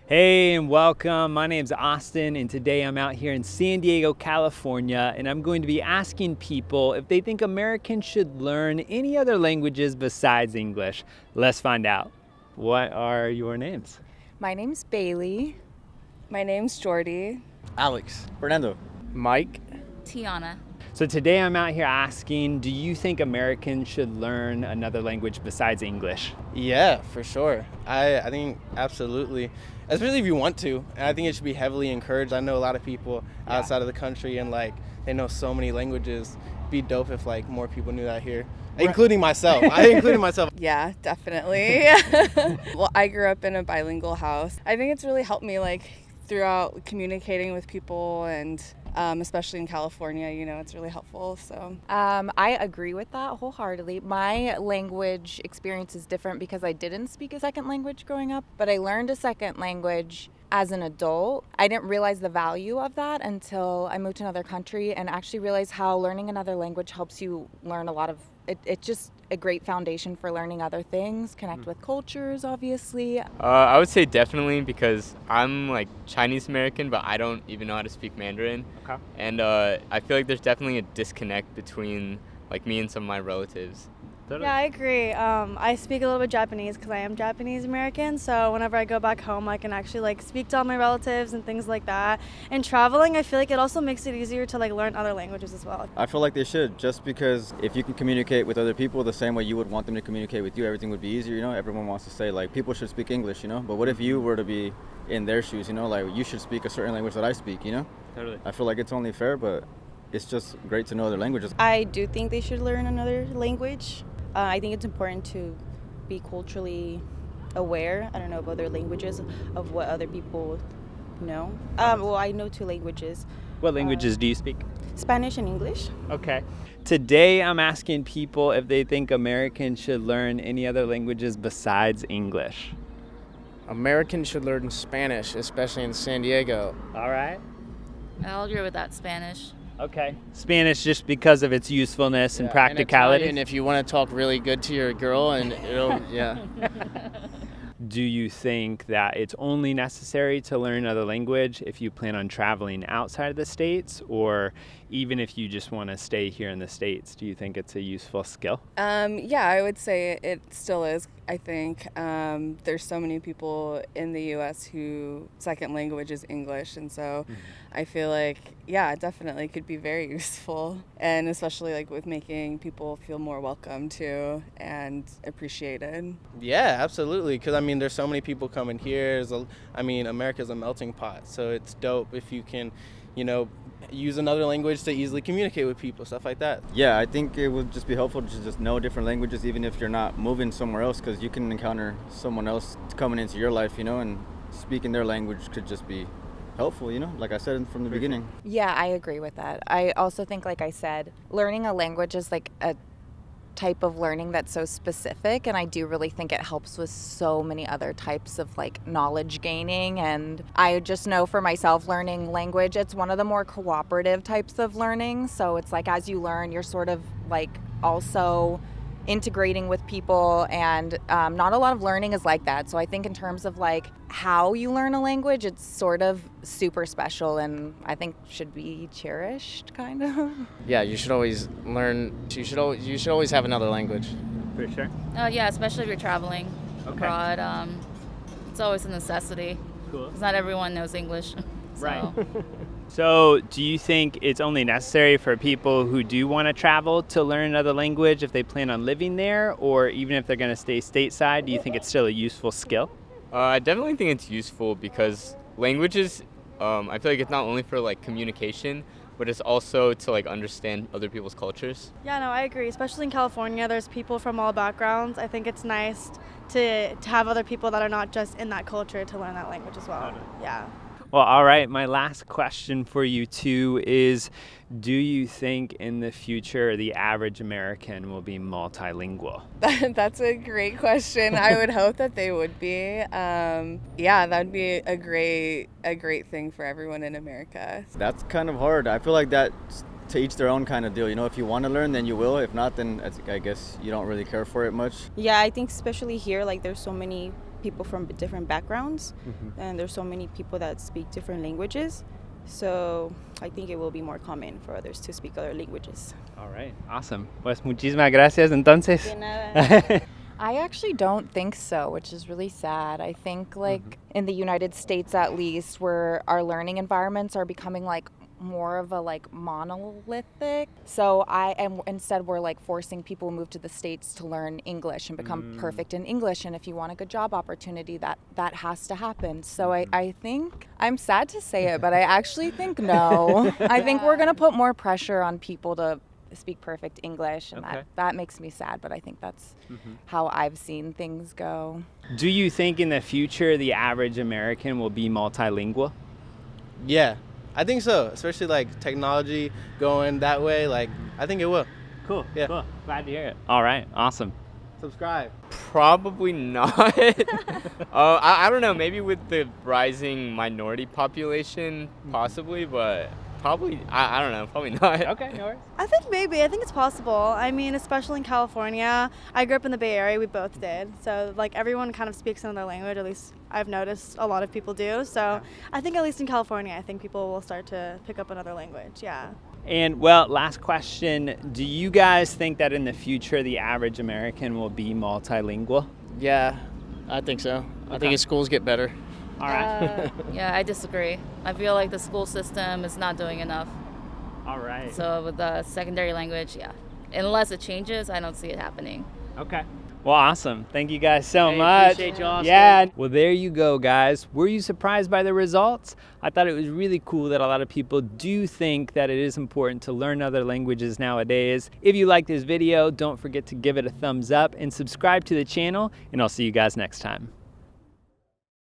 Hey and welcome. My name's Austin and today I'm out here in San Diego, California, and I'm going to be asking people if they think Americans should learn any other languages besides English. Let's find out. What are your names? My name's Bailey. My name's Jordy. Alex. Fernando. Mike. Tiana. So today I'm out here asking, do you think Americans should learn another language besides English? Yeah, for sure. I think absolutely, especially if you want to. And I think it should be heavily encouraged. I know a lot of people outside of the country and they know so many languages. It'd be dope if more people knew that here, including myself. I included myself. Yeah, definitely. Well, I grew up in a bilingual house. I think it's really helped me throughout communicating with people and especially in California, it's really helpful. So I agree with that wholeheartedly. My language experience is different because I didn't speak a second language growing up, but I learned a second language as an adult. I didn't realize the value of that until I moved to another country and actually realized how learning another language helps you learn a lot of it's just a great foundation for learning other things, connect with cultures, obviously. I would say definitely because I'm Chinese American, but I don't even know how to speak Mandarin. Okay. And I feel like there's definitely a disconnect between me and some of my relatives. Yeah, I agree. I speak a little bit Japanese because I am Japanese American, so whenever I go back home, I can actually speak to all my relatives and things like that. And traveling, I feel like it also makes it easier to learn other languages as well. I feel like they should, just because if you can communicate with other people the same way you would want them to communicate with you, everything would be easier. Everyone wants to say people should speak English, but what if you were to be in their shoes? You should speak a certain language that I speak. Totally. I feel like it's only fair, but it's just great to know other languages. I do think they should learn another language. I think it's important to be culturally aware, of other languages, of what other people know. Well, I know 2 languages. What languages do you speak? Spanish and English. Okay. Today I'm asking people if they think Americans should learn any other languages besides English. Americans should learn Spanish, especially in San Diego. All right. I'll agree with that. Spanish. Okay. Spanish just because of its usefulness and practicality. And if you want to talk really good to your girl, and it'll, yeah. Do you think that it's only necessary to learn another language if you plan on traveling outside of the States, or even if you just want to stay here in the States? Do you think it's a useful skill? Yeah, I would say it still is. I think there's so many people in the U.S. who second language is English, and so I feel it definitely could be very useful, and especially with making people feel more welcome too and appreciated. Yeah, absolutely. Because there's so many people coming here. America's a melting pot, so it's dope if you can, use another language to easily communicate with people, stuff like that. Yeah, I think it would just be helpful to just know different languages, even if you're not moving somewhere else, because you can encounter someone else coming into your life, and speaking their language could just be helpful, like I said from the beginning. Yeah, I agree with that. I also think, like I said, learning a language is a type of learning that's so specific, and I do really think it helps with so many other types of knowledge gaining. And I just know for myself, learning language, it's one of the more cooperative types of learning. So it's as you learn, you're sort of also integrating with people, and not a lot of learning is like that. So I think in terms of how you learn a language, it's sort of super special, and I think should be cherished, kind of. Yeah, you should always learn. You should always have another language. For sure. Yeah, especially if you're traveling abroad. It's always a necessity. Cool. Because not everyone knows English. Right. So do you think it's only necessary for people who do want to travel to learn another language if they plan on living there, or even if they're going to stay stateside, do you think it's still a useful skill? I definitely think it's useful because languages, I feel like it's not only for communication, but it's also to understand other people's cultures. Yeah, no, I agree. Especially in California, there's people from all backgrounds. I think it's nice to have other people that are not just in that culture to learn that language as well. Yeah. Well, all right. My last question for you two is, do you think in the future the average American will be multilingual? That's a great question. I would hope that they would be. Yeah, that would be a great thing for everyone in America. That's kind of hard. I feel like that's to each their own kind of deal. If you want to learn, then you will. If not, then I guess you don't really care for it much. Yeah, I think especially here, there's so many people from different backgrounds, and there's so many people that speak different languages. So I think it will be more common for others to speak other languages. All right, awesome. Pues muchísimas gracias entonces. De nada. I actually don't think so, which is really sad. I think like in the United States at least, where our learning environments are becoming like more of a like monolithic. So instead we're like forcing people to move to the States to learn English and become perfect in English, and if you want a good job opportunity, that has to happen. So I think, I'm sad to say it, but I actually think no. I think we're gonna put more pressure on people to speak perfect English, and that makes me sad, but I think that's how I've seen things go. Do you think in the future the average American will be multilingual? Yeah, I think so, especially like technology going that way. Like, I think it will. Cool. Yeah. Cool. Glad to hear it. All right. Awesome. Subscribe. Probably not. I don't know. Maybe with the rising minority population, possibly, but probably, I don't know. Probably not. Okay. No worries. I think maybe. I think it's possible. I mean, especially in California. I grew up in the Bay Area. We both did. So, like, everyone kind of speaks another language. At least I've noticed a lot of people do. So, I think at least in California, I think people will start to pick up another language. Yeah. And well, last question. Do you guys think that in the future the average American will be multilingual? Yeah, I think so. I think as schools get better. All right. Yeah, I disagree. I feel like the school system is not doing enough. All right. So with the secondary language, yeah. Unless it changes, I don't see it happening. Okay. Well, awesome. Thank you guys so much. Appreciate you, Austin. Yeah. Well, there you go, guys. Were you surprised by the results? I thought it was really cool that a lot of people do think that it is important to learn other languages nowadays. If you like this video, don't forget to give it a thumbs up and subscribe to the channel, and I'll see you guys next time.